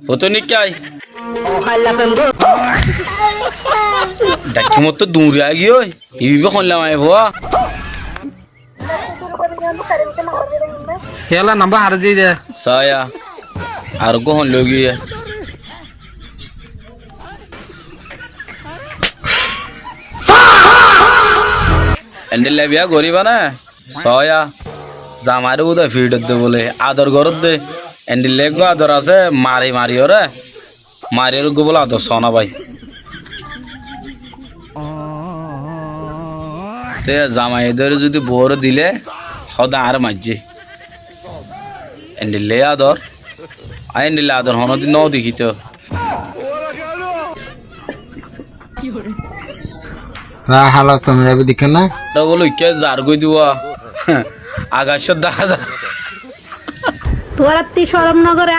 হতো নি কাই ডাকি মতো দূরে আগিয়ে ইবি খনলাম আই ভুয়া খেলা নাম্বার হার দিয়ে দে saya আর কখন লগি এন্ডেলে বিয়া গরিবা না সয়া জামারে উদা ফিড দে বলে আদর গরত দে এন্ডেলে গো আদর আছে মারি মারি ওরে মারির গো বলে আদর সোনা ভাই তে জামাইদের যদি বড় দিলে সদা আর মাঝে এন্ডেলে আদর এন্ডেলে আদর হনদি ন দেখিত হালো তোমরা দেখো না তো বলো কে জার গই দিবা আকাশ দেখা যা তোরা তি শরম নগরে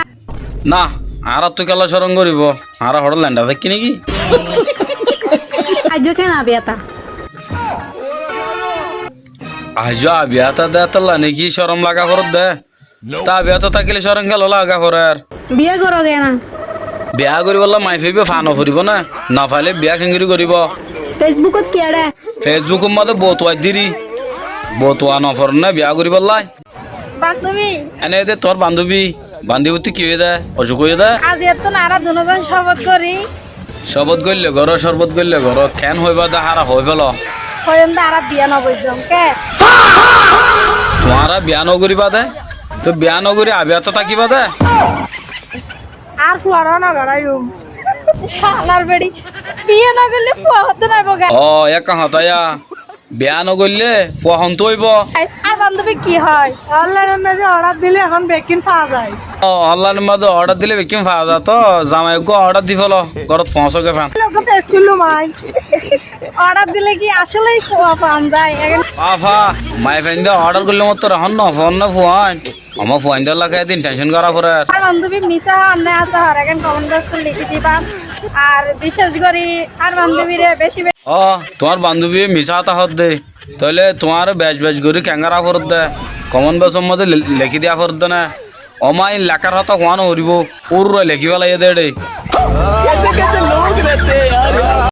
না আর তো কেলা সরং করিব আর হড় ল্যান্ডা দেখি নাকি আজ কেন আবিয়াতা আজ বিয়াতা দেতলা নাকি শরম লাগা করত দে তা বিয়াতা তাকিলে শরম গেল লাগা করে আর বিয়ে করো গে না বিয়া করিব মাই ফেবে ফানো ফুরিব না না ফাইলে বিয়া খেঙ্গিরি করিব ফেসবুকত কি আরে ফেসবুক মধ্যে বতুয়া দিরি বতুয়া নফর না বিয়া করিব লাই বান্ধবী এনে দে তোর বান্ধবী বান্ধবী কি হয়ে দেয় অসুখ হয়ে দেয় আজ এত নারা দুজন শপথ করি শপথ করলে ঘর শরবত করলে ঘর কেন হইবা দা হারা হয়ে ফেল হয়ন তারা বিয়া নবইজম কে তোমারা বিয়া নগরিবা দে তো বিয়া নগরি আবিয়া তো তাকিবা দে আর ফুয়ারও না গড়াইম শালার বেড়ি বিয়া না করলে ফুয়া হতে না বগা ও এক হতায়া বিয়া নগরলে পহন তো হইব আর বান্ধবী কি হয় অনলাইনের মাঝে অর্ডার দিলে এখন বেকিন পাওয়া যায় অনলাইনের মধ্যে অর্ডার দিলে বেকিম পাওয়া যা তো জামাই গো অর্ডার দি ফেলো ঘরত পৌঁছকে ফ্যান লোক পেস কিলো মাই অর্ডার দিলে কি আসলেই ফুয়া পাওয়া যায় এখন আফা মাই ফ্রেন্ড অর্ডার করলে মত রহন না ফোন না ফুয়ান আমার ফুয়ান দর লাগাই দিন টেনশন করা পরে আর বান্ধবী মিছা অন্যায় আছে হর এখন কমেন্ট বক্সে লিখে দিবা আর বিশেষ করে আর বান্ধবীরে বেশি ও তোমার বান্ধবী মিশা তাহত দে তাহলে তোমার ব্যাচ ব্যাচ করে ক্যাঙ্গারা ফরত দে কমন বেসর মধ্যে লিখি দিয়া ফরত দে না অমাই লেখার হতা হওয়ানো হরিব ওর লেখিবা লাগে দে